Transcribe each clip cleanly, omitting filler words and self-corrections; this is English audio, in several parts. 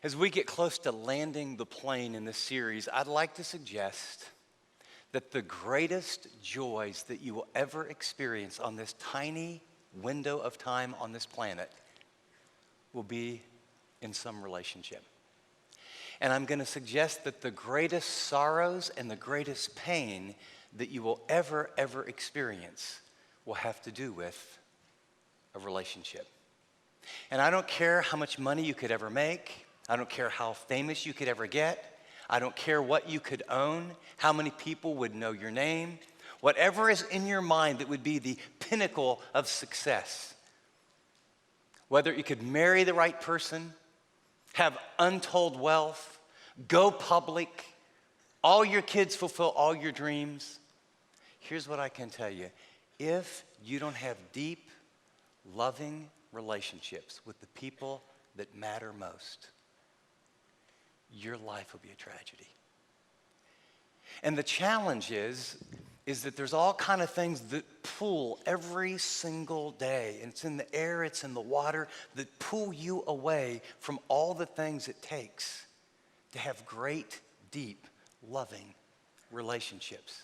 As we get close to landing the plane in this series, I'd like to suggest that the greatest joys that you will ever experience on this tiny window of time on this planet will be in some relationship. And I'm going to suggest that the greatest sorrows and the greatest pain that you will ever experience will have to do with a relationship. And I don't care how much money you could ever make. I don't care how famous you could ever get. I don't care what you could own, how many people would know your name. Whatever is in your mind that would be the pinnacle of success. Whether you could marry the right person, have untold wealth, go public, all your kids fulfill all your dreams. Here's what I can tell you. If you don't have deep, loving relationships with the people that matter most, your life will be a tragedy. And the challenge is that there's all kind of things that pull every single day. And it's in the air, it's in the water, that pull you away from all the things it takes to have great, deep, loving relationships.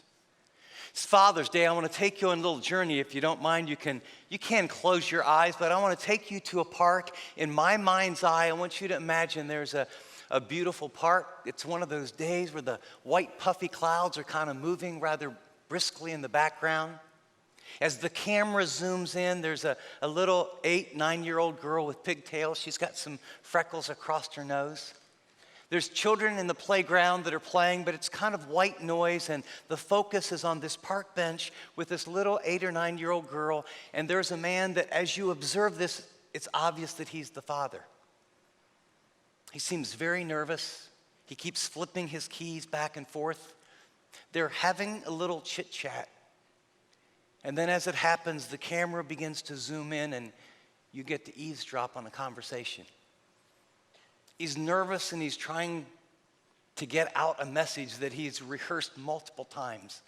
It's Father's Day. I want to take you on a little journey. If you don't mind, you can close your eyes, but I want to take you to a park. In my mind's eye, I want you to imagine there's a beautiful park. It's one of those days where the white puffy clouds are kind of moving rather briskly in the background. As the camera zooms in, there's a little 8-9-year-old girl with pigtails. She's got some freckles across her nose. There's children in the playground that are playing, but it's kind of white noise, and the focus is on this park bench with this little 8 or 9-year-old girl, and there's a man that, as you observe this, it's obvious that he's the father. He seems very nervous. He keeps flipping his keys back and forth. They're having a little chit-chat. And then as it happens, the camera begins to zoom in and you get to eavesdrop on a conversation. He's nervous and he's trying to get out a message that he's rehearsed multiple times.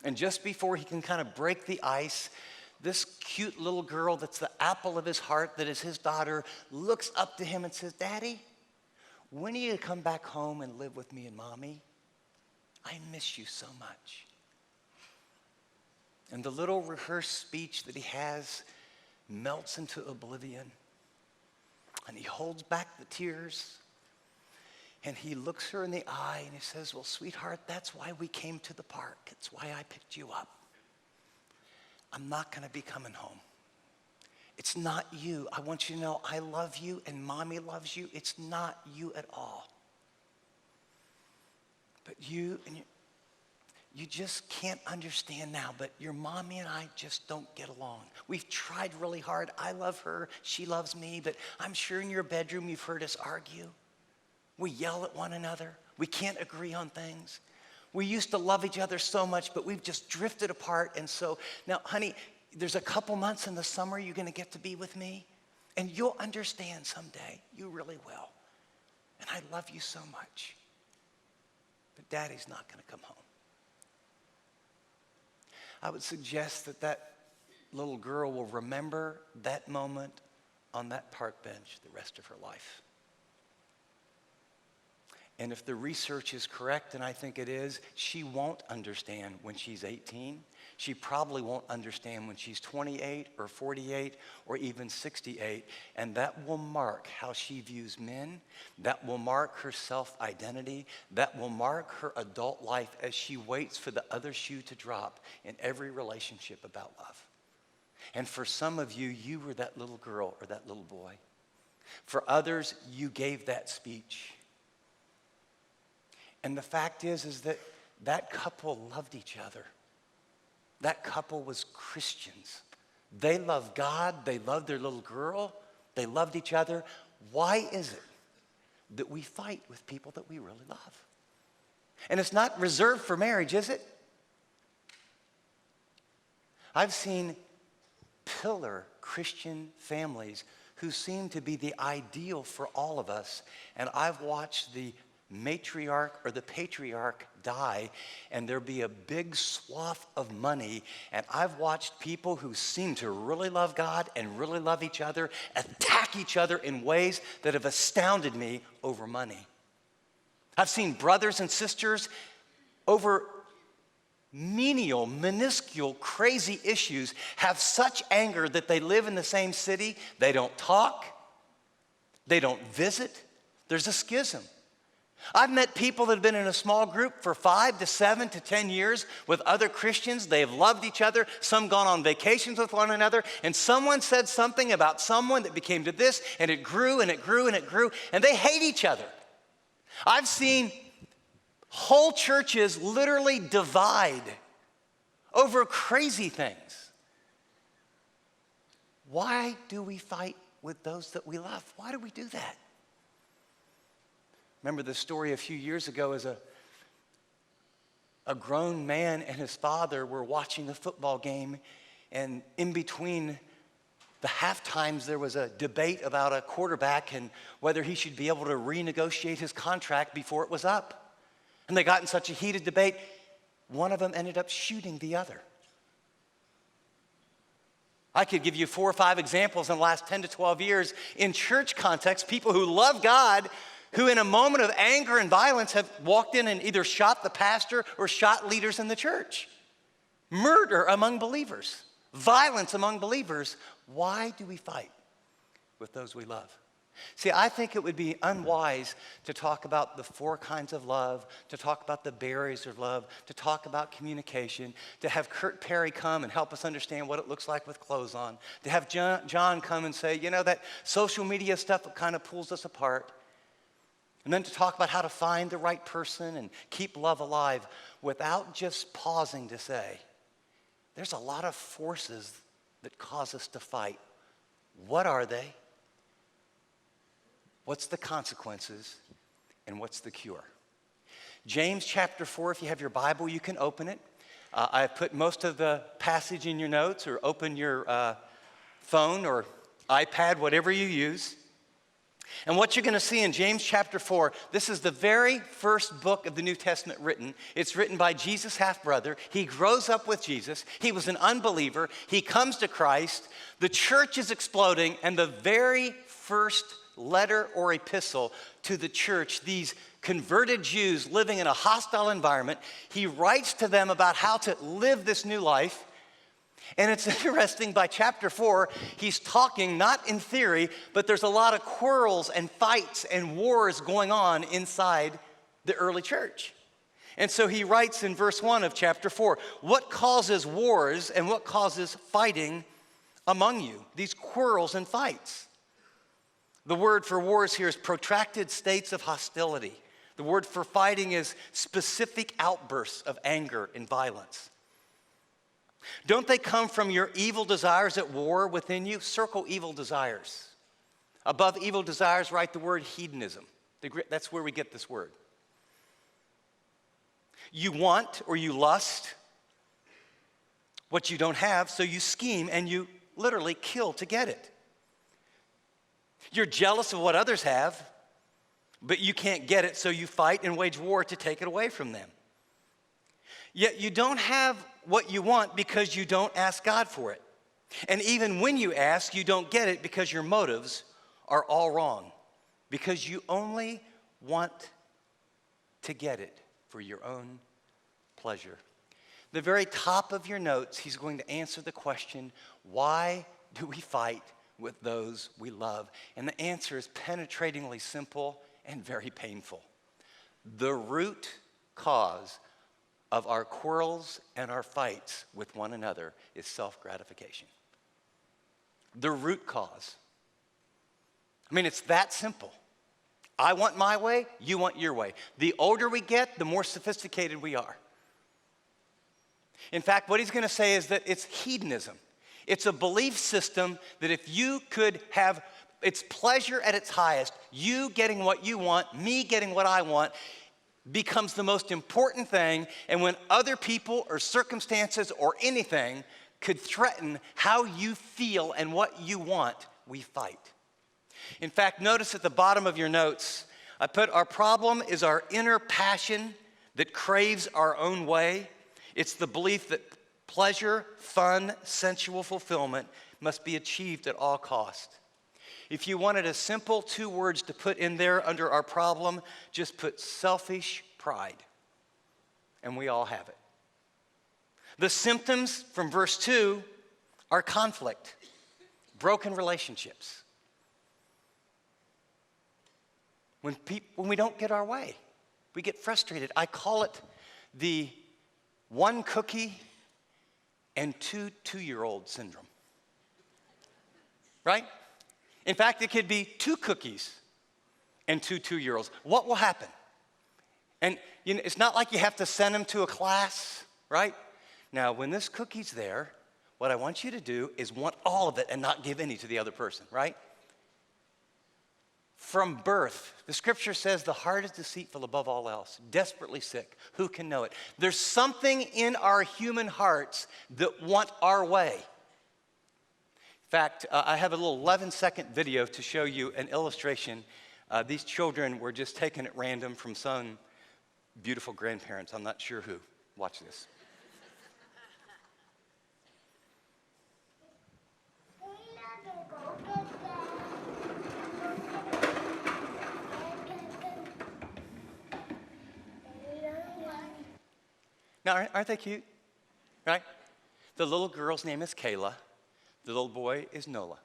And just before he can kind of break the ice, this cute little girl that's the apple of his heart, that is his daughter, looks up to him and says, "Daddy, when are you going to come back home and live with me and Mommy? I miss you so much." And the little rehearsed speech that he has melts into oblivion. And he holds back the tears. And he looks her in the eye and he says, "Well, sweetheart, that's why we came to the park. It's why I picked you up. I'm not going to be coming home. It's not you. I want you to know I love you and Mommy loves you. It's not you at all. But you just can't understand now, but your Mommy and I just don't get along. We've tried really hard. I love her. She loves me. But I'm sure in your bedroom you've heard us argue. We yell at one another. We can't agree on things. We used to love each other so much, but we've just drifted apart. And so now, honey, there's a couple months in the summer you're going to get to be with me. And you'll understand someday. You really will. And I love you so much. But Daddy's not going to come home." I would suggest that little girl will remember that moment on that park bench the rest of her life. And if the research is correct, and I think it is, she won't understand when she's 18. She probably won't understand when she's 28 or 48 or even 68. And that will mark how she views men. That will mark her self-identity. That will mark her adult life as she waits for the other shoe to drop in every relationship about love. And for some of you, you were that little girl or that little boy. For others, you gave that speech. And the fact is that couple loved each other. That couple was Christians. They loved God. They loved their little girl. They loved each other. Why is it that we fight with people that we really love? And it's not reserved for marriage, is it? I've seen pillar Christian families who seem to be the ideal for all of us. And I've watched the matriarch or the patriarch die, and there be a big swath of money. And I've watched people who seem to really love God and really love each other attack each other in ways that have astounded me over money. I've seen brothers and sisters over menial, minuscule, crazy issues have such anger that they live in the same city, they don't talk, they don't visit. There's a schism. I've met people that have been in a small group for 5 to 7 to 10 years with other Christians. They've loved each other. Some gone on vacations with one another. And someone said something about someone that became to this, and it grew and it grew and it grew. And they hate each other. I've seen whole churches literally divide over crazy things. Why do we fight with those that we love? Why do we do that? Remember the story a few years ago as a grown man and his father were watching a football game, and in between the half times there was a debate about a quarterback and whether he should be able to renegotiate his contract before it was up. And they got in such a heated debate, one of them ended up shooting the other. I could give you 4 or 5 examples in the last 10 to 12 years in church context, people who love God, who in a moment of anger and violence have walked in and either shot the pastor or shot leaders in the church. Murder among believers, violence among believers. Why do we fight with those we love? See, I think it would be unwise to talk about the 4 kinds of love, to talk about the barriers of love, to talk about communication, to have Kurt Perry come and help us understand what it looks like with clothes on, to have John come and say, you know, that social media stuff kind of pulls us apart. And then to talk about how to find the right person and keep love alive without just pausing to say, there's a lot of forces that cause us to fight. What are they? What's the consequences? And what's the cure? James chapter 4, if you have your Bible, you can open it. I've put most of the passage in your notes, or open your phone or iPad, whatever you use. And what you're going to see in James chapter 4, this is the very first book of the New Testament written. It's written by Jesus' half-brother. He grows up with Jesus. He was an unbeliever. He comes to Christ. The church is exploding, and the very first letter or epistle to the church, these converted Jews living in a hostile environment, he writes to them about how to live this new life. And it's interesting, by chapter 4, he's talking not in theory, but there's a lot of quarrels and fights and wars going on inside the early church. And so he writes in verse 1 of chapter 4, what causes wars and what causes fighting among you? These quarrels and fights. The word for wars here is protracted states of hostility. The word for fighting is specific outbursts of anger and violence. Don't they come from your evil desires at war within you? Circle evil desires. Above evil desires, write the word hedonism. That's where we get this word. You want or you lust what you don't have, so you scheme and you literally kill to get it. You're jealous of what others have, but you can't get it, so you fight and wage war to take it away from them. Yet you don't have what you want because you don't ask God for it. And even when you ask, you don't get it because your motives are all wrong, because you only want to get it for your own pleasure. The very top of your notes, he's going to answer the question, why do we fight with those we love? And the answer is penetratingly simple and very painful. The root cause of our quarrels and our fights with one another is self-gratification. The root cause. I mean, it's that simple. I want my way, you want your way. The older we get, the more sophisticated we are. In fact, what he's going to say is that it's hedonism. It's a belief system that if you could have its pleasure at its highest, you getting what you want, me getting what I want, becomes the most important thing. And when other people or circumstances or anything could threaten how you feel and what you want, we fight. In fact, notice at the bottom of your notes, I put our problem is our inner passion that craves our own way. It's the belief that pleasure, fun, sensual fulfillment must be achieved at all cost. If you wanted a simple 2 words to put in there under our problem, just put selfish pride. And we all have it. The symptoms from verse 2 are conflict, broken relationships. When we don't get our way, we get frustrated. I call it the 1 cookie and 2 two-year-old syndrome. Right? In fact, it could be 2 cookies and 2 two-year-olds. What will happen? And it's not like you have to send them to a class, right? Now, when this cookie's there, what I want you to do is want all of it and not give any to the other person, right? From birth, the scripture says the heart is deceitful above all else, desperately sick. Who can know it? There's something in our human hearts that want our way. In fact, I have a little 11-second video to show you an illustration. These children were just taken at random from some beautiful grandparents. I'm not sure who. Watch this. Now, aren't they cute? Right? The little girl's name is Kayla. The little boy is Noah.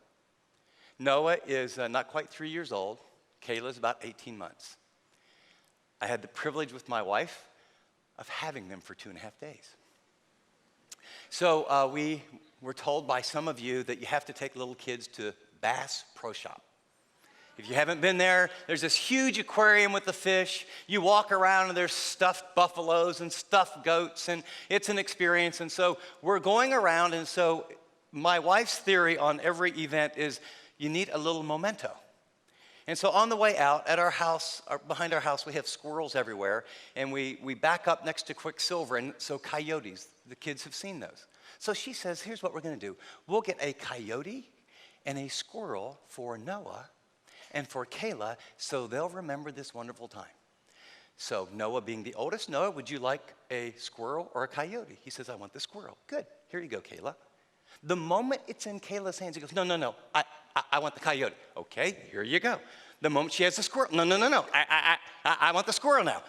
Noah is not quite 3 years old. Kayla's about 18 months. I had the privilege with my wife of having them for 2.5 days. So we were told by some of you that you have to take little kids to Bass Pro Shop. If you haven't been there, there's this huge aquarium with the fish. You walk around and there's stuffed buffaloes and stuffed goats, and it's an experience. And so we're going around, and so my wife's theory on every event is you need a little memento. And so on the way out, at our house, behind our house, we have squirrels everywhere, and we back up next to Quicksilver, and so coyotes, the kids have seen those. So she says, here's what we're gonna do. We'll get a coyote and a squirrel for Noah and for Kayla, so they'll remember this wonderful time. So Noah being the oldest, Noah, would you like a squirrel or a coyote? He says, I want the squirrel. Good, here you go, Kayla. The moment it's in Kayla's hands, he goes, no, I want the coyote. Okay, here you go. The moment she has the squirrel, no, I want the squirrel now.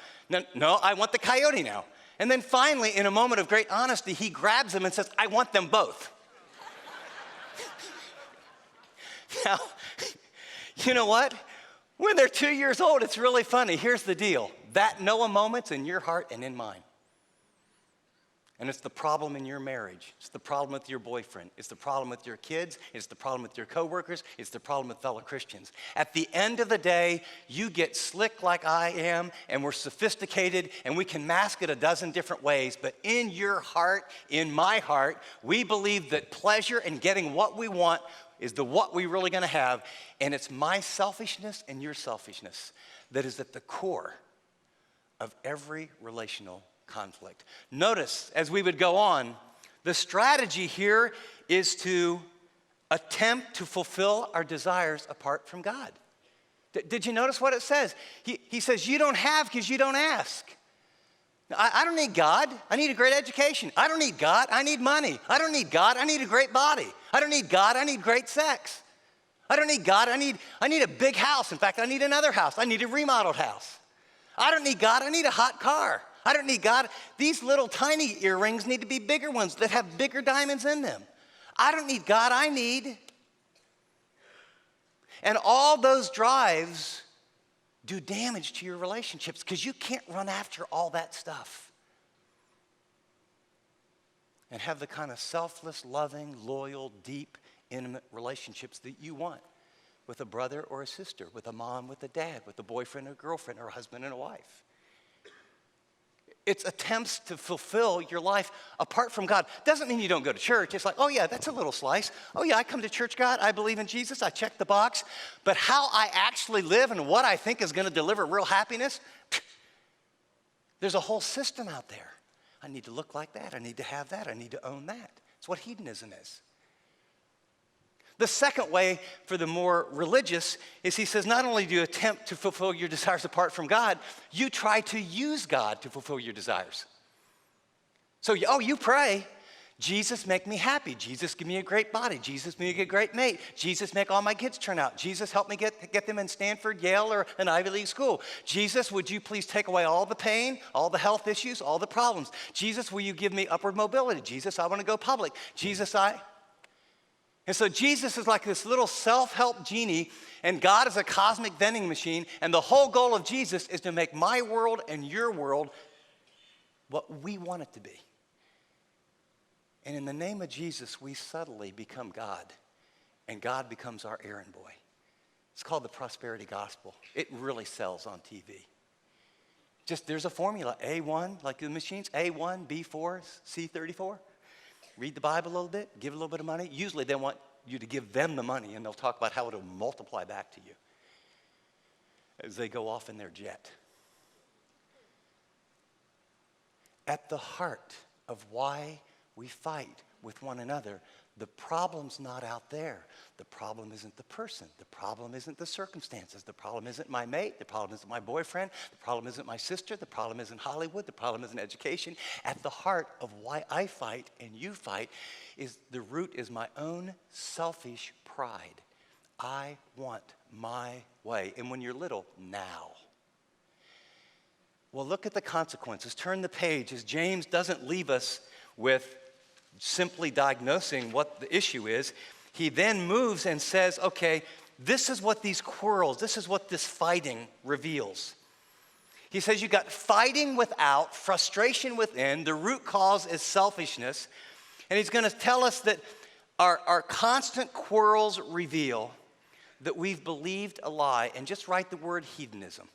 No, I want the coyote now. And then finally, in a moment of great honesty, he grabs them and says, I want them both. Now, you know what? When they're 2 years old, it's really funny. Here's the deal. That Noah moment's in your heart and in mine. And it's the problem in your marriage. It's the problem with your boyfriend. It's the problem with your kids. It's the problem with your coworkers. It's the problem with fellow Christians. At the end of the day, you get slick like I am, and we're sophisticated, and we can mask it a dozen different ways. But in your heart, in my heart, we believe that pleasure and getting what we want is the what we really gonna have. And it's my selfishness and your selfishness that is at the core of every relational conflict. Notice, as we would go on, the strategy here is to attempt to fulfill our desires apart from God. Did you notice what it says? He says, you don't have because you don't ask. I don't need God. I need a great education. I don't need God. I need money. I don't need God. I need a great body. I don't need God. I need great sex. I don't need God. I need a big house. In fact, I need another house. I need a remodeled house. I don't need God. I need a hot car. I don't need God. These little tiny earrings need to be bigger ones that have bigger diamonds in them. I don't need God. I need. And all those drives do damage to your relationships because you can't run after all that stuff and have the kind of selfless, loving, loyal, deep, intimate relationships that you want with a brother or a sister, with a mom, with a dad, with a boyfriend or girlfriend, or a husband and a wife. It's attempts to fulfill your life apart from God. Doesn't mean you don't go to church. It's like, oh yeah, that's a little slice. Oh yeah, I come to church, God. I believe in Jesus. I check the box. But how I actually live and what I think is going to deliver real happiness, there's a whole system out there. I need to look like that. I need to have that. I need to own that. It's what hedonism is. The second way for the more religious is he says, not only do you attempt to fulfill your desires apart from God, you try to use God to fulfill your desires. So, you pray, Jesus, make me happy. Jesus, give me a great body. Jesus, make me a great mate. Jesus, make all my kids turn out. Jesus, help me get them in Stanford, Yale, or an Ivy League school. Jesus, would you please take away all the pain, all the health issues, all the problems? Jesus, will you give me upward mobility? Jesus, I want to go public. Jesus, And so Jesus is like this little self-help genie, and God is a cosmic vending machine, and the whole goal of Jesus is to make my world and your world what we want it to be. And in the name of Jesus, we subtly become God, and God becomes our errand boy. It's called the prosperity gospel. It really sells on TV. Just there's a formula, A1, like the machines, A1, B4, C34. Read the Bible a little bit, give a little bit of money. Usually they want you to give them the money, and they'll talk about how it'll multiply back to you as they go off in their jet. At the heart of why we fight with one another, the problem's not out there. The problem isn't the person. The problem isn't the circumstances. The problem isn't my mate. The problem isn't my boyfriend. The problem isn't my sister. The problem isn't Hollywood. The problem isn't education. At the heart of why I fight and you fight is the root is my own selfish pride. I want my way. And when you're little, now. Well, look at the consequences. Turn the page as James doesn't leave us with simply diagnosing what the issue is. He then moves and says, okay, this is what these quarrels, this is what this fighting reveals. He says you got fighting without, frustration within, the root cause is selfishness. And he's going to tell us that our constant quarrels reveal that we've believed a lie. And just write the word hedonism.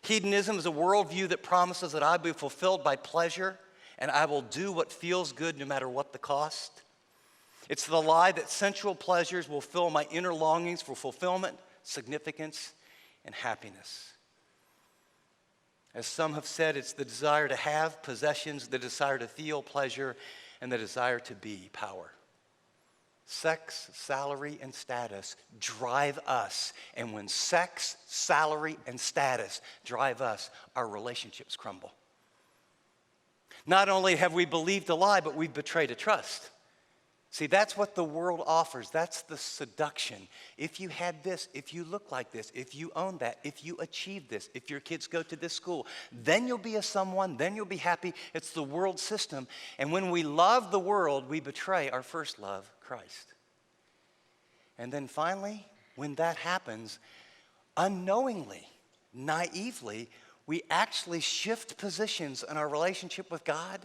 Hedonism is a worldview that promises that I'll be fulfilled by pleasure and I will do what feels good no matter what the cost. It's the lie that sensual pleasures will fill my inner longings for fulfillment, significance, and happiness. As some have said, it's the desire to have possessions, the desire to feel pleasure, and the desire to be power. Sex, salary, and status drive us. And when sex, salary, and status drive us, our relationships crumble. Not only have we believed a lie, but we've betrayed a trust. See, that's what the world offers. That's the seduction. If you had this, if you look like this, if you own that, if you achieve this, if your kids go to this school, then you'll be a someone, then you'll be happy. It's the world system. And when we love the world, we betray our first love, Christ. And then finally, when that happens, unknowingly, naively, we actually shift positions in our relationship with God,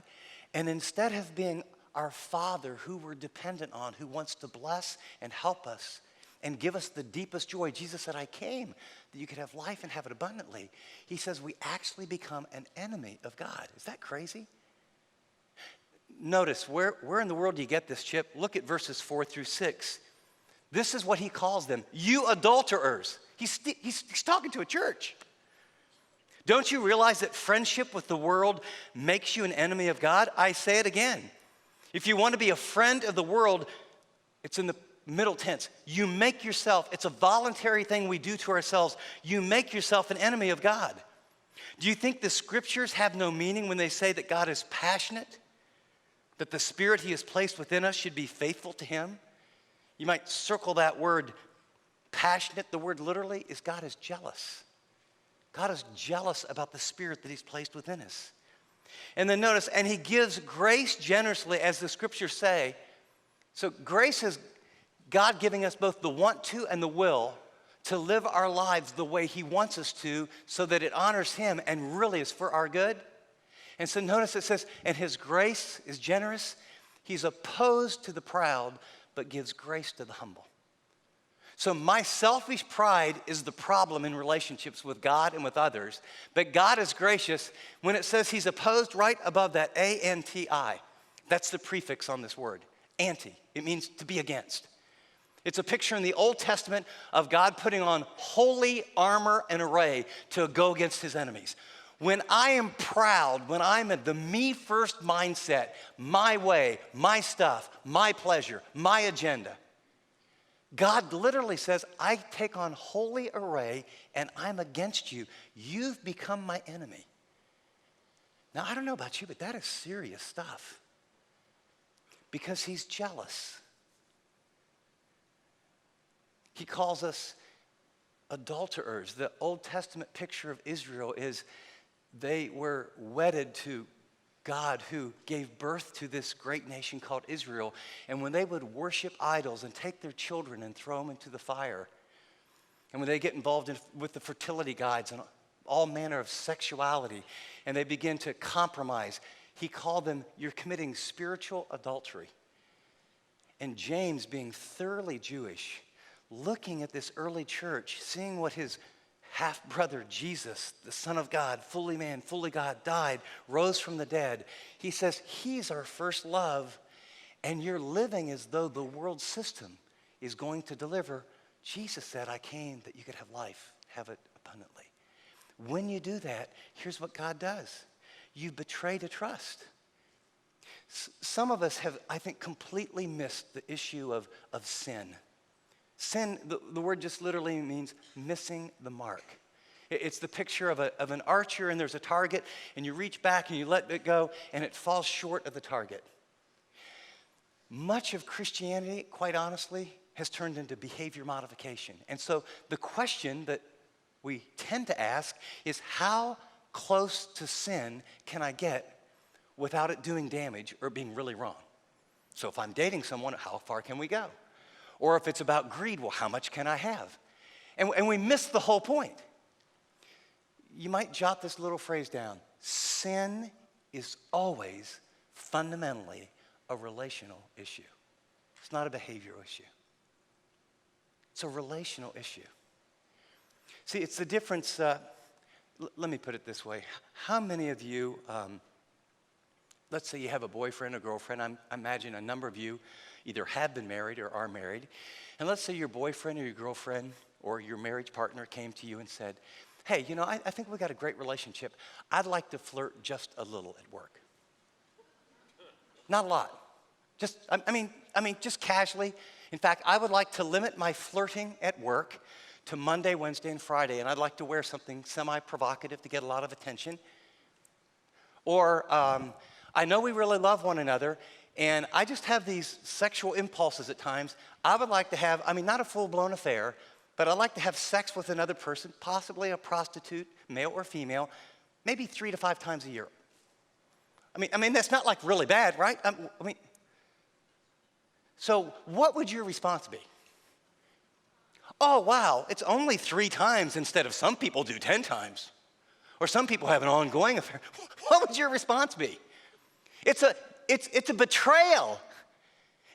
and instead of being our Father who we're dependent on, who wants to bless and help us and give us the deepest joy. Jesus said, I came that you could have life and have it abundantly. He says we actually become an enemy of God. Is that crazy? Notice, where in the world do you get this, Chip? Look at verses 4 through 6. This is what he calls them. You adulterers. He's talking to a church. Don't you realize that friendship with the world makes you an enemy of God? I say it again. If you want to be a friend of the world, it's in the middle tense. You make yourself, it's a voluntary thing we do to ourselves. You make yourself an enemy of God. Do you think the scriptures have no meaning when they say that God is passionate? That the spirit he has placed within us should be faithful to him? You might circle that word passionate. The word literally is God is jealous. God is jealous about the spirit that he's placed within us. And then notice, and he gives grace generously, as the scriptures say. So grace is God giving us both the want to and the will to live our lives the way he wants us to, so that it honors him and really is for our good. And so notice it says, and his grace is generous. He's opposed to the proud, but gives grace to the humble. So my selfish pride is the problem in relationships with God and with others. But God is gracious. When it says he's opposed, right above that, A-N-T-I. That's the prefix on this word, anti. It means to be against. It's a picture in the Old Testament of God putting on holy armor and array to go against his enemies. When I am proud, when I'm in the me first mindset, my way, my stuff, my pleasure, my agenda, God literally says, I take on holy array and I'm against you. You've become my enemy. Now, I don't know about you, but that is serious stuff because he's jealous. He calls us adulterers. The Old Testament picture of Israel is they were wedded to God who gave birth to this great nation called Israel. And when they would worship idols and take their children and throw them into the fire, and when they get involved with the fertility guides and all manner of sexuality, and they begin to compromise, he called them, you're committing spiritual adultery. And James, being thoroughly Jewish, looking at this early church, seeing what his half-brother Jesus, the Son of God, fully man, fully God, died, rose from the dead. He says, he's our first love, and you're living as though the world system is going to deliver. Jesus said, I came that you could have life, have it abundantly. When you do that, here's what God does. You betray the trust. Some of us have, I think, completely missed the issue of sin. Sin, the word just literally means missing the mark. It's the picture of an archer and there's a target and you reach back and you let it go and it falls short of the target. Much of Christianity, quite honestly, has turned into behavior modification. And so the question that we tend to ask is how close to sin can I get without it doing damage or being really wrong? So if I'm dating someone, how far can we go? Or if it's about greed, well, how much can I have? And we miss the whole point. You might jot this little phrase down. Sin is always fundamentally a relational issue. It's not a behavioral issue. It's a relational issue. See, it's the difference. Let me put it this way. How many of you, let's say you have a boyfriend or girlfriend. I imagine a number of you either have been married or are married. And let's say your boyfriend or your girlfriend or your marriage partner came to you and said, hey, you know, I think we got a great relationship. I'd like to flirt just a little at work. Not a lot. Just, I mean, just casually. In fact, I would like to limit my flirting at work to Monday, Wednesday, and Friday, and I'd like to wear something semi-provocative to get a lot of attention. Or I know we really love one another, and I just have these sexual impulses at times. I would like to have, not a full-blown affair, but I'd like to have sex with another person, possibly a prostitute, male or female, maybe 3 to 5 times a year. I mean, that's not like really bad, right? So what would your response be? Oh, wow, it's only 3 times instead of some people do 10 times. Or some people have an ongoing affair. What would your response be? It's a betrayal.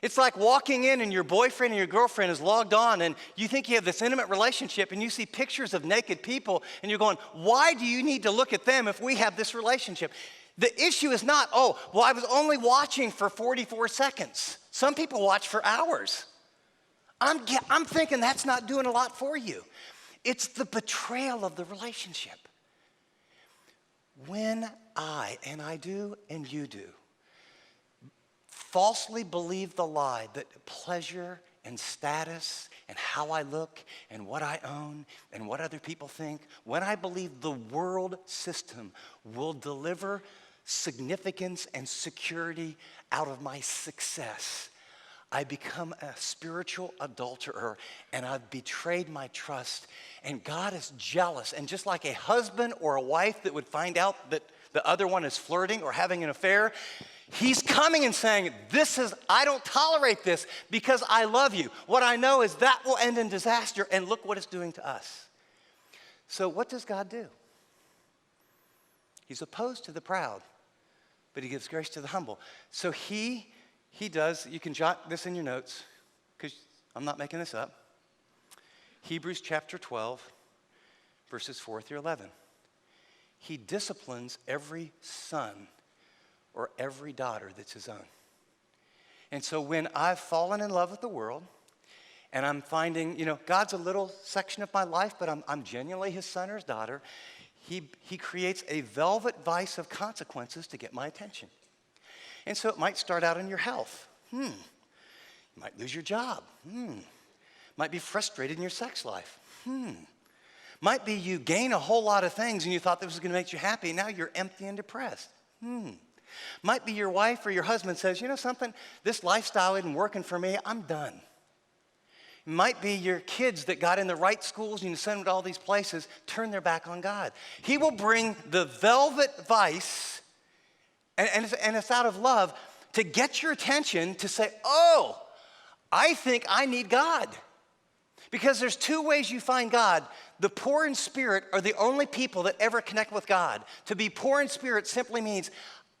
It's like walking in and your boyfriend or your girlfriend is logged on and you think you have this intimate relationship and you see pictures of naked people and you're going, why do you need to look at them if we have this relationship? The issue is not, oh, well, I was only watching for 44 seconds. Some people watch for hours. I'm thinking that's not doing a lot for you. It's the betrayal of the relationship. When I do and you do, falsely believe the lie that pleasure and status and how I look and what I own and what other people think, when I believe the world system will deliver significance and security out of my success, I become a spiritual adulterer and I've betrayed my trust. And God is jealous. And just like a husband or a wife that would find out that the other one is flirting or having an affair, he's coming and saying, I don't tolerate this because I love you. What I know is that will end in disaster, and look what it's doing to us. So what does God do? He's opposed to the proud, but he gives grace to the humble. So he does, you can jot this in your notes because I'm not making this up. Hebrews chapter 12, verses 4 through 11. He disciplines every son or every daughter that's his own. And so when I've fallen in love with the world and I'm finding, God's a little section of my life, but I'm genuinely his son or his daughter, he creates a velvet vice of consequences to get my attention. And so it might start out in your health. You might lose your job. Might be frustrated in your sex life. Might be you gain a whole lot of things and you thought this was going to make you happy. Now you're empty and depressed. Might be your wife or your husband says, you know something, this lifestyle isn't working for me, I'm done. It might be your kids that got in the right schools and you send them to all these places, turn their back on God. He will bring the velvet vice, and it's out of love, to get your attention to say, oh, I think I need God. Because there's two ways you find God. The poor in spirit are the only people that ever connect with God. To be poor in spirit simply means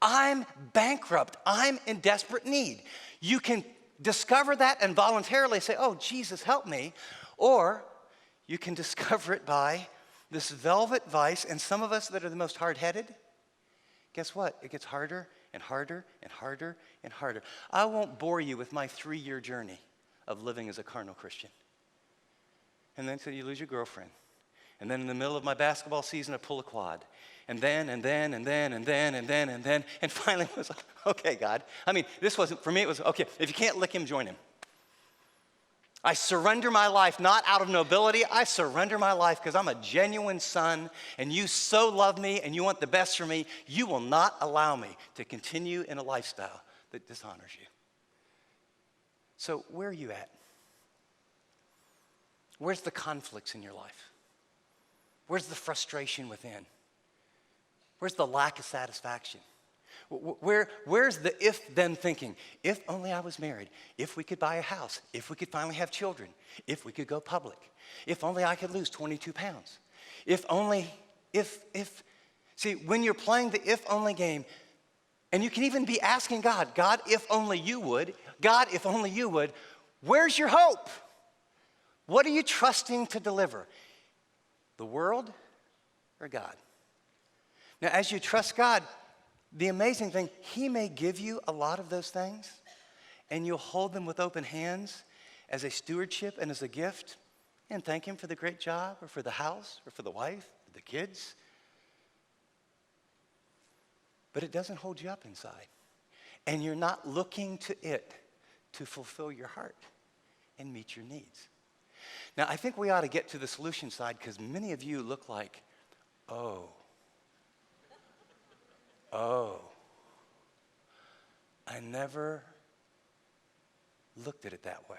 I'm bankrupt. I'm in desperate need. You can discover that and voluntarily say, oh, Jesus, help me. Or you can discover it by this velvet vice. And some of us that are the most hard-headed, guess what? It gets harder and harder and harder and harder. I won't bore you with my 3-year journey of living as a carnal Christian. And then so you lose your girlfriend. And then in the middle of my basketball season, I pull a quad. And then, and finally it was like, okay, God. I mean, this wasn't, for me it was, okay, if you can't lick him, join him. I surrender my life, not out of nobility. I surrender my life because I'm a genuine son, and you so love me, and you want the best for me, you will not allow me to continue in a lifestyle that dishonors you. So where are you at? Where's the conflicts in your life? Where's the frustration within? Where's the lack of satisfaction? Where's the if-then thinking? If only I was married. If we could buy a house. If we could finally have children. If we could go public. If only I could lose 22 pounds. If only, if. See, when you're playing the if-only game, and you can even be asking God, God, if only you would. God, if only you would. Where's your hope? What are you trusting to deliver? The world or God? Now, as you trust God, the amazing thing, he may give you a lot of those things, and you'll hold them with open hands as a stewardship and as a gift, and thank him for the great job, or for the house, or for the wife, or the kids. But it doesn't hold you up inside. And you're not looking to it to fulfill your heart and meet your needs. Now, I think we ought to get to the solution side, because many of you look like, oh, I never looked at it that way.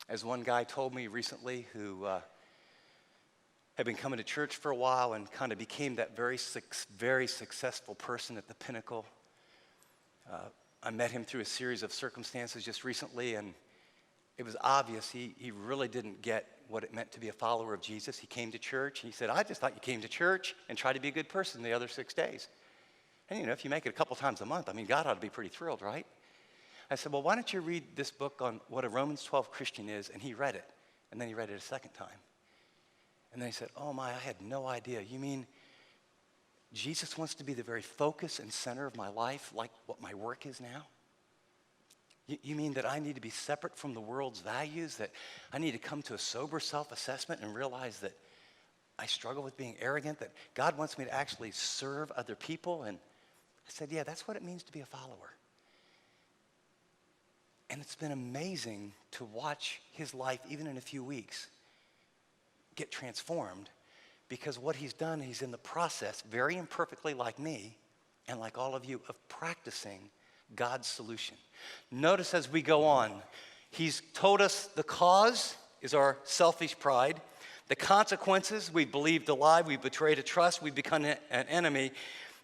As one guy told me recently, who had been coming to church for a while and kind of became that very successful person at the pinnacle. I met him through a series of circumstances just recently, and it was obvious he really didn't get what it meant to be a follower of Jesus. He came to church, and he said, I just thought you came to church and tried to be a good person the other 6 days. And, you know, if you make it a couple times a month, I mean, God ought to be pretty thrilled, right? I said, well, why don't you read this book on what a Romans 12 Christian is? And he read it. And then he read it a second time. And then he said, oh, my, I had no idea. You mean Jesus wants to be the very focus and center of my life, like what my work is now? You mean that I need to be separate from the world's values, that I need to come to a sober self-assessment and realize that I struggle with being arrogant, that God wants me to actually serve other people? And I said, yeah, that's what it means to be a follower. And it's been amazing to watch his life, even in a few weeks, get transformed, because what he's done, he's in the process, very imperfectly like me, and like all of you, of practicing God's solution. Notice as we go on, he's told us the cause is our selfish pride. The consequences, we've believed a lie, we've betrayed a trust, we've become an enemy.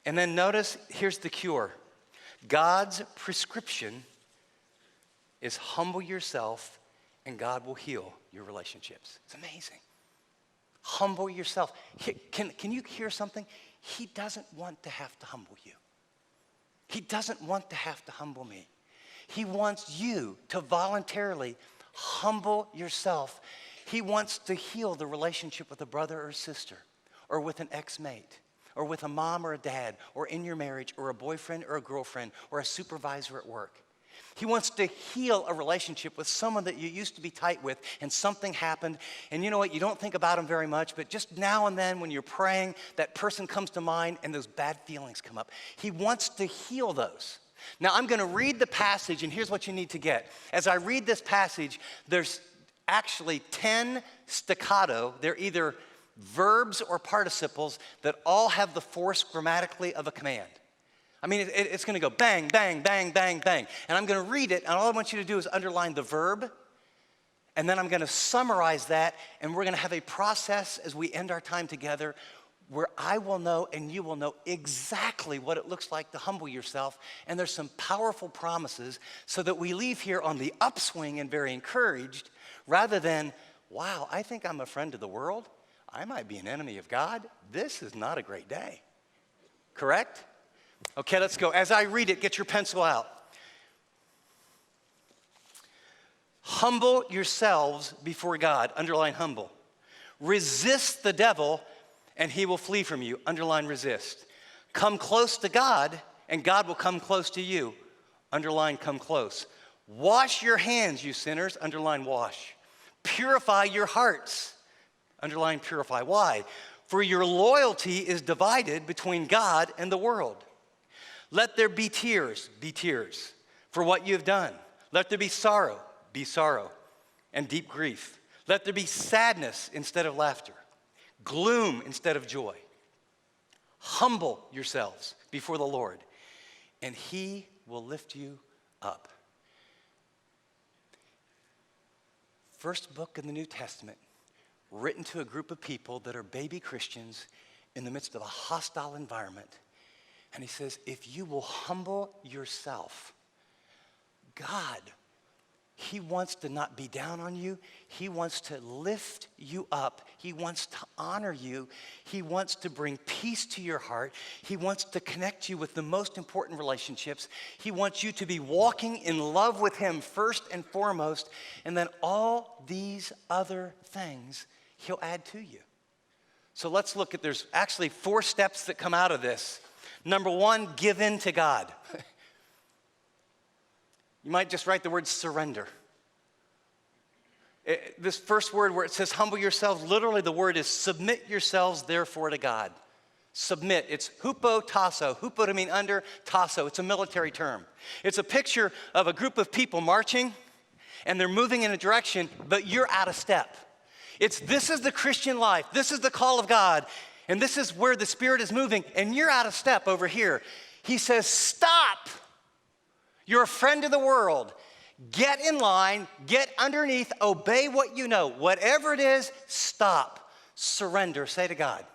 And then notice, here's the cure. God's prescription is humble yourself, and God will heal your relationships. It's amazing. Humble yourself. Can you hear something? He doesn't want to have to humble you. He doesn't want to have to humble me. He wants you to voluntarily humble yourself. He wants to heal the relationship with a brother or sister, or with an ex-mate, or with a mom or a dad, or in your marriage, or a boyfriend or a girlfriend, or a supervisor at work. He wants to heal a relationship with someone that you used to be tight with and something happened. And you know what? You don't think about them very much, but just now and then when you're praying, that person comes to mind and those bad feelings come up. He wants to heal those. Now I'm going to read the passage, and here's what you need to get. As I read this passage, there's actually 10 staccato. They're either verbs or participles that all have the force grammatically of a command. I mean, it's going to go bang, bang, bang, bang, bang. And I'm going to read it, and all I want you to do is underline the verb, and then I'm going to summarize that, and we're going to have a process as we end our time together where I will know and you will know exactly what it looks like to humble yourself. And there's some powerful promises so that we leave here on the upswing and very encouraged rather than, wow, I think I'm a friend of the world. I might be an enemy of God. This is not a great day. Correct? Okay, let's go. As I read it, get your pencil out. Humble yourselves before God. Underline humble. Resist the devil, and he will flee from you. Underline resist. Come close to God, and God will come close to you. Underline come close. Wash your hands, you sinners. Underline wash. Purify your hearts. Underline purify. Why? For your loyalty is divided between God and the world. Let there be tears for what you have done. Let there be sorrow, and deep grief. Let there be sadness instead of laughter, gloom instead of joy. Humble yourselves before the Lord, and he will lift you up. First book in the New Testament, written to a group of people that are baby Christians in the midst of a hostile environment. And he says, if you will humble yourself, God, he wants to not be down on you. He wants to lift you up. He wants to honor you. He wants to bring peace to your heart. He wants to connect you with the most important relationships. He wants you to be walking in love with him first and foremost, and then all these other things he'll add to you. So let's look at, there's actually 4 steps that come out of this. Number 1, give in to God. You might just write the word surrender. This first word where it says humble yourselves, literally the word is submit yourselves therefore to God. Submit, it's hupo tasso. Hupo to mean under, tasso, it's a military term. It's a picture of a group of people marching and they're moving in a direction, but you're out of step. This is the Christian life. This is the call of God. And this is where the Spirit is moving, and you're out of step over here. He says, stop. You're a friend of the world. Get in line, get underneath, obey what you know. Whatever it is, stop. Surrender. Say to God,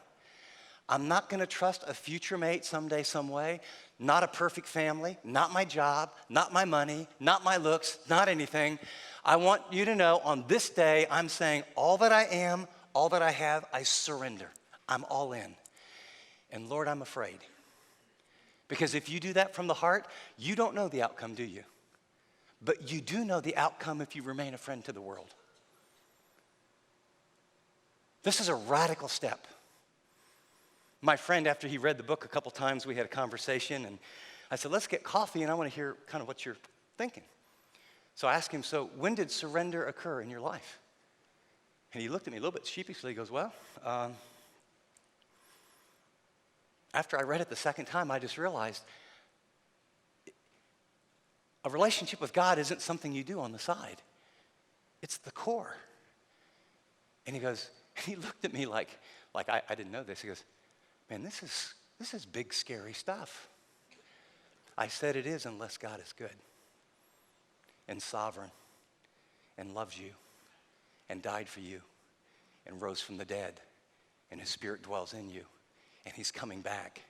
I'm not going to trust a future mate someday, some way, not a perfect family, not my job, not my money, not my looks, not anything. I want you to know on this day, I'm saying all that I am, all that I have, I surrender. I'm all in. And Lord, I'm afraid. Because if you do that from the heart, you don't know the outcome, do you? But you do know the outcome if you remain a friend to the world. This is a radical step. My friend, after he read the book a couple times, we had a conversation, and I said, let's get coffee, and I want to hear kind of what you're thinking. So I asked him, so when did surrender occur in your life? And he looked at me a little bit sheepishly. He goes, well, after I read it the second time, I just realized a relationship with God isn't something you do on the side. It's the core. And he goes, and he looked at me like I didn't know this. He goes, man, this is big, scary stuff. I said it is unless God is good and sovereign and loves you and died for you and rose from the dead and his Spirit dwells in you. And he's coming back.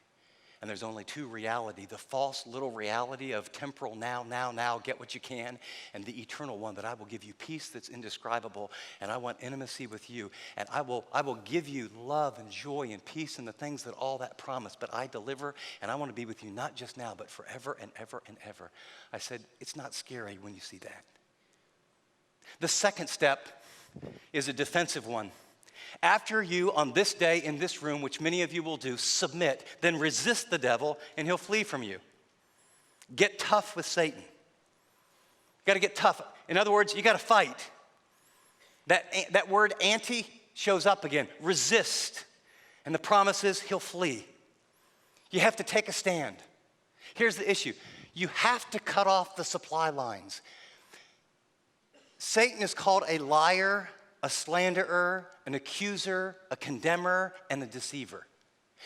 And there's only 2 reality, the false little reality of temporal now, get what you can, and the eternal one that I will give you peace that's indescribable, and I want intimacy with you, and I will give you love and joy and peace and the things that all that promise, but I deliver, and I want to be with you not just now, but forever and ever and ever. I said, it's not scary when you see that. The second step is a defensive one. After you, on this day in this room, which many of you will do, submit, then resist the devil, and he'll flee from you. Get tough with Satan. got to get tough. In other words, you got to fight. That word anti shows up again. Resist. And the promise is he'll flee. You have to take a stand. Here's the issue. You have to cut off the supply lines. Satan is called a liar, a slanderer, an accuser, a condemner, and a deceiver.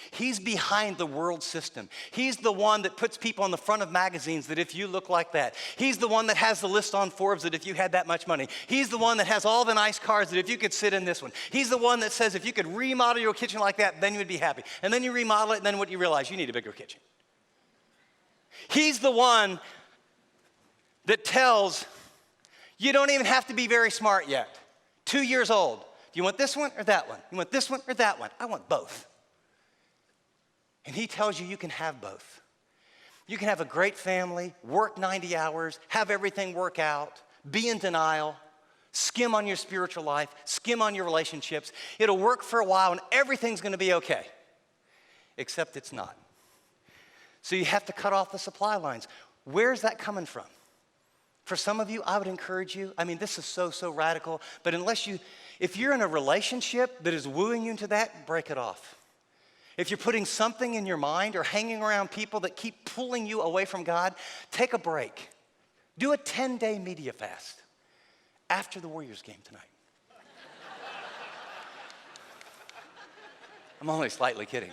He's behind the world system. He's the one that puts people on the front of magazines that if you look like that. He's the one that has the list on Forbes that if you had that much money. He's the one that has all the nice cars that if you could sit in this one. He's the one that says if you could remodel your kitchen like that, then you would be happy. And then you remodel it, and then what you realize, you need a bigger kitchen. He's the one that tells you don't even have to be very smart yet. 2 years old. Do you want this one or that one? You want this one or that one? I want both. And he tells you you can have both. You can have a great family, work 90 hours, have everything work out, be in denial, skim on your spiritual life, skim on your relationships. It'll work for a while and everything's going to be okay. Except it's not. So you have to cut off the supply lines. Where's that coming from? For some of you, I would encourage you, this is so radical, but if you're in a relationship that is wooing you into that, break it off. If you're putting something in your mind or hanging around people that keep pulling you away from God, take a break. Do a 10-day media fast after the Warriors game tonight. I'm only slightly kidding.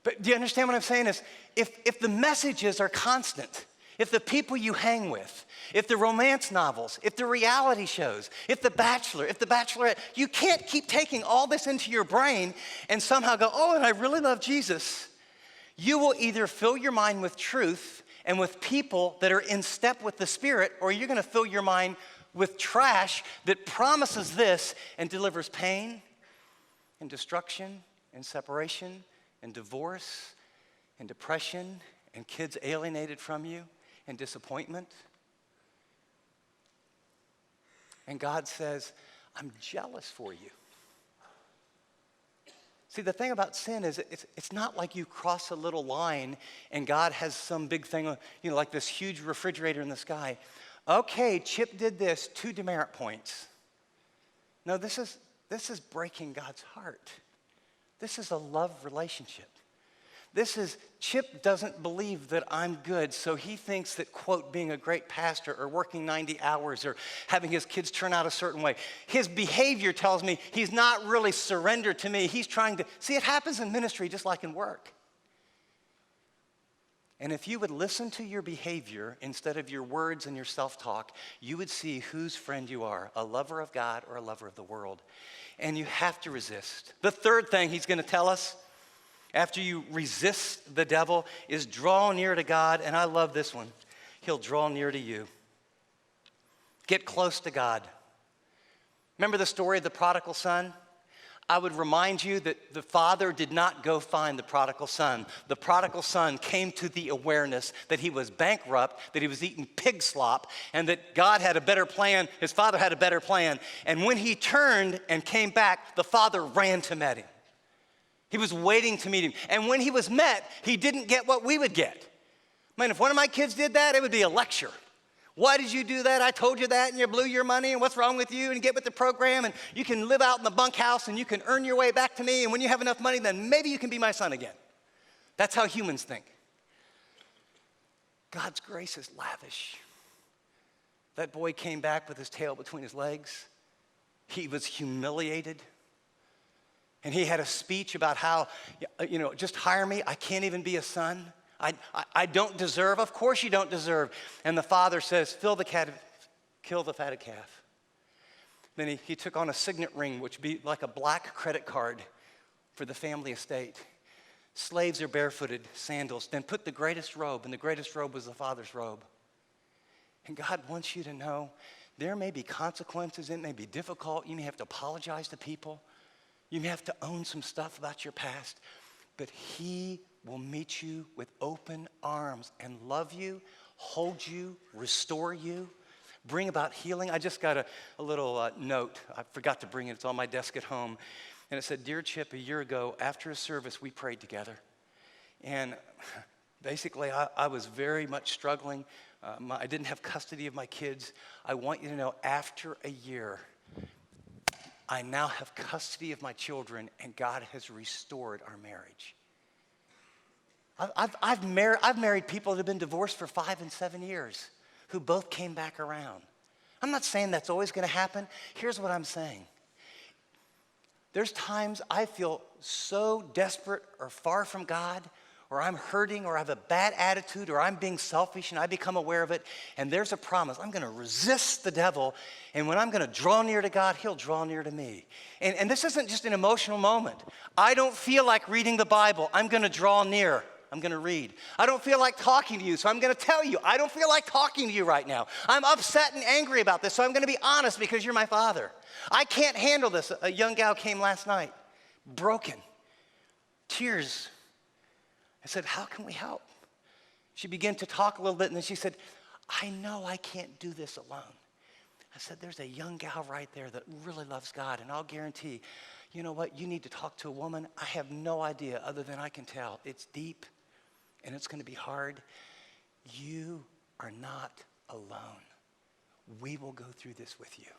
But do you understand what I'm saying? Is if the messages are constant, if the people you hang with, if the romance novels, if the reality shows, if The Bachelor, if The Bachelorette, you can't keep taking all this into your brain and somehow go, oh, and I really love Jesus. You will either fill your mind with truth and with people that are in step with the Spirit, or you're going to fill your mind with trash that promises this and delivers pain and destruction and separation and divorce and depression and kids alienated from you and disappointment. And God says, I'm jealous for you. See, the thing about sin is it's not like you cross a little line and God has some big thing, like this huge refrigerator in the sky. Okay, Chip did this, 2 demerit points. No, this is breaking God's heart. This is a love relationship. This is, Chip doesn't believe that I'm good, so he thinks that, quote, being a great pastor or working 90 hours or having his kids turn out a certain way, his behavior tells me he's not really surrendered to me. He's trying to, see, it happens in ministry just like in work. And if you would listen to your behavior instead of your words and your self-talk, you would see whose friend you are, a lover of God or a lover of the world. And you have to resist. The third thing he's going to tell us, after you resist the devil, is draw near to God, and I love this one. He'll draw near to you. Get close to God. Remember the story of the prodigal son? I would remind you that the father did not go find the prodigal son. The prodigal son came to the awareness that he was bankrupt, that he was eating pig slop, and that God had a better plan, his father had a better plan. And when he turned and came back, the father ran to meet him. He was waiting to meet him. And when he was met, he didn't get what we would get. Man, if one of my kids did that, it would be a lecture. Why did you do that? I told you that, and you blew your money, and what's wrong with you? And get with the program, and you can live out in the bunkhouse, and you can earn your way back to me, and when you have enough money, then maybe you can be my son again. That's how humans think. God's grace is lavish. That boy came back with his tail between his legs. He was humiliated. And he had a speech about how, just hire me. I can't even be a son. I don't deserve. Of course you don't deserve. And the father says, kill the fatted calf. Then he took on a signet ring, which would be like a black credit card for the family estate. Slaves are barefooted, sandals. Then put the greatest robe, and the greatest robe was the father's robe. And God wants you to know there may be consequences. It may be difficult. You may have to apologize to people. You may have to own some stuff about your past, but he will meet you with open arms and love you, hold you, restore you, bring about healing. I just got a little note. I forgot to bring it. It's on my desk at home. And it said, Dear Chip, a year ago, after a service, we prayed together. And Basically, I was very much struggling. I didn't have custody of my kids. I want you to know, after a year, I now have custody of my children, and God has restored our marriage. I've married people that have been divorced for 5 and 7 years who both came back around. I'm not saying that's always going to happen. Here's what I'm saying. There's times I feel so desperate or far from God, or I'm hurting, or I have a bad attitude, or I'm being selfish, and I become aware of it, and there's a promise. I'm going to resist the devil, and when I'm going to draw near to God, he'll draw near to me. And this isn't just an emotional moment. I don't feel like reading the Bible. I'm going to draw near. I'm going to read. I don't feel like talking to you, so I'm going to tell you, I don't feel like talking to you right now. I'm upset and angry about this, so I'm going to be honest because you're my father. I can't handle this. A young gal came last night, broken, tears. I said, how can we help? She began to talk a little bit, and then she said, I know I can't do this alone. I said, there's a young gal right there that really loves God, and I'll guarantee, you know what, you need to talk to a woman. I have no idea other than I can tell. It's deep, and it's going to be hard. You are not alone. We will go through this with you.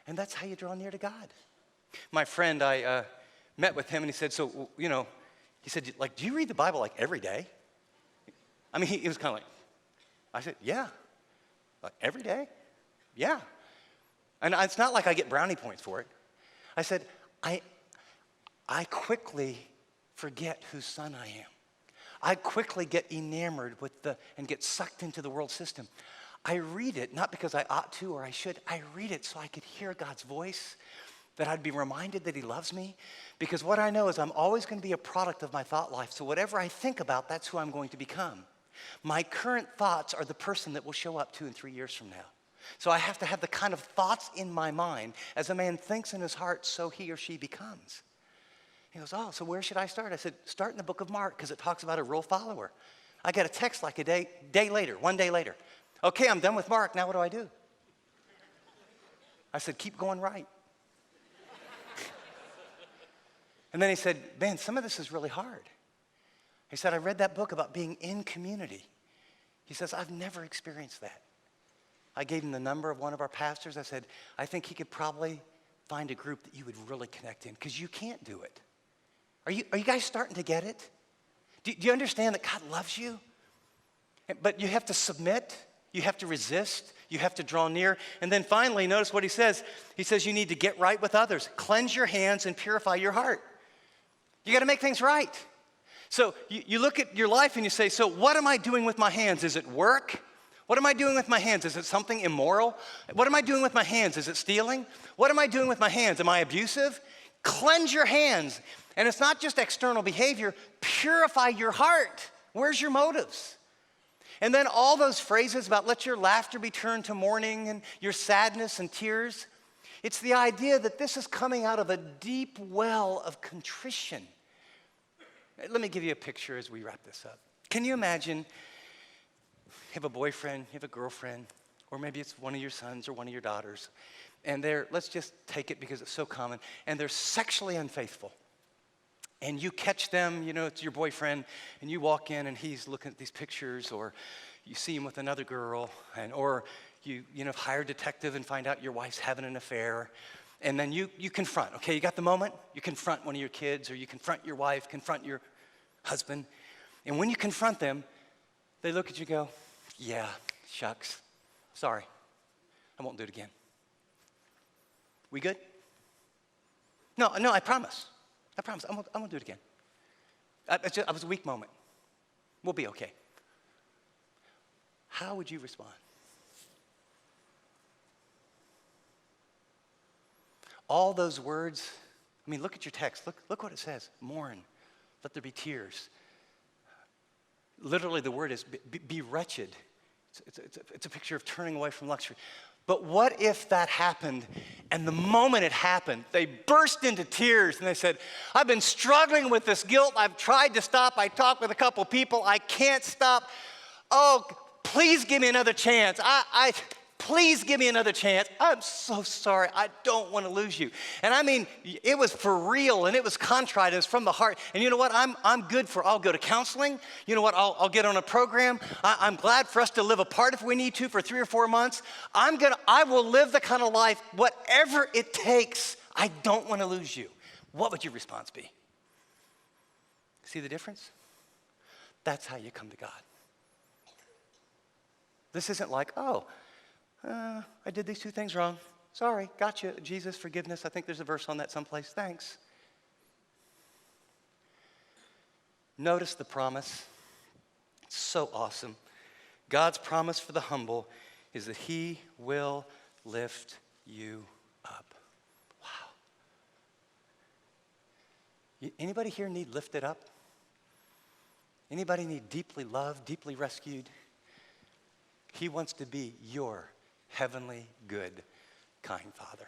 And that's how you draw near to God. My friend, I met with him, and he said, so, you know, he said, like, do you read the Bible like every day? I mean, he was kind of like, I said, yeah. Like, every day? Yeah. And it's not like I get brownie points for it. I said, I quickly forget whose son I am. I quickly get enamored with and get sucked into the world system. I read it, not because I ought to or I should. I read it so I could hear God's voice, that I'd be reminded that he loves me. Because what I know is I'm always going to be a product of my thought life. So whatever I think about, that's who I'm going to become. My current thoughts are the person that will show up 2 and 3 years from now. So I have to have the kind of thoughts in my mind. As a man thinks in his heart, so he or she becomes. He goes, oh, so where should I start? I said, start in the book of Mark, because it talks about a real follower. I got a text like one day later. Okay, I'm done with Mark. Now what do? I said, keep going right. And then he said, man, some of this is really hard. He said, I read that book about being in community. He says, I've never experienced that. I gave him the number of one of our pastors. I said, I think he could probably find a group that you would really connect in, because you can't do it. Are you guys starting to get it? Do you understand that God loves you? But you have to submit. You have to resist. You have to draw near. And then finally, notice what he says. He says you need to get right with others. Cleanse your hands and purify your heart. You got to make things right. So you look at your life and you say, so what am I doing with my hands? Is it work? What am I doing with my hands? Is it something immoral? What am I doing with my hands? Is it stealing? What am I doing with my hands? Am I abusive? Cleanse your hands. And it's not just external behavior. Purify your heart. Where's your motives? And then all those phrases about let your laughter be turned to mourning and your sadness and tears. It's the idea that this is coming out of a deep well of contrition. Let me give you a picture as we wrap this up. Can you imagine you have a boyfriend, you have a girlfriend, or maybe it's one of your sons or one of your daughters, and let's just take it because it's so common, and they're sexually unfaithful. And you catch them, you know, it's your boyfriend, and you walk in and he's looking at these pictures, or you see him with another girl, or you hire a detective and find out your wife's having an affair, and then you confront, okay, you got the moment? You confront one of your kids, or you confront your wife, confront your husband, and when you confront them, they look at you and go, yeah, shucks, sorry, I won't do it again. We good? No, I promise. I won't do it again. I was a weak moment. We'll be okay. How would you respond? All those words, I mean, look at your text. Look what it says. Mourn. Let there be tears. Literally, the word is be wretched. It's a picture of turning away from luxury. But what if that happened, and the moment it happened, they burst into tears, and they said, I've been struggling with this guilt. I've tried to stop. I talked with a couple people. I can't stop. Oh, please give me another chance. Please give me another chance. I'm so sorry. I don't want to lose you. And I mean, it was for real, and it was contrite. It was from the heart. And you know what? I'm good for, I'll go to counseling. You know what? I'll get on a program. I'm glad for us to live apart if we need to for 3 or 4 months. I will live the kind of life, whatever it takes. I don't want to lose you. What would your response be? See the difference? That's how you come to God. This isn't like, I did these 2 things wrong. Sorry, gotcha. Jesus, forgiveness. I think there's a verse on that someplace. Thanks. Notice the promise. It's so awesome. God's promise for the humble is that he will lift you up. Wow. Anybody here need lifted up? Anybody need deeply loved, deeply rescued? He wants to be your heavenly, good, kind Father.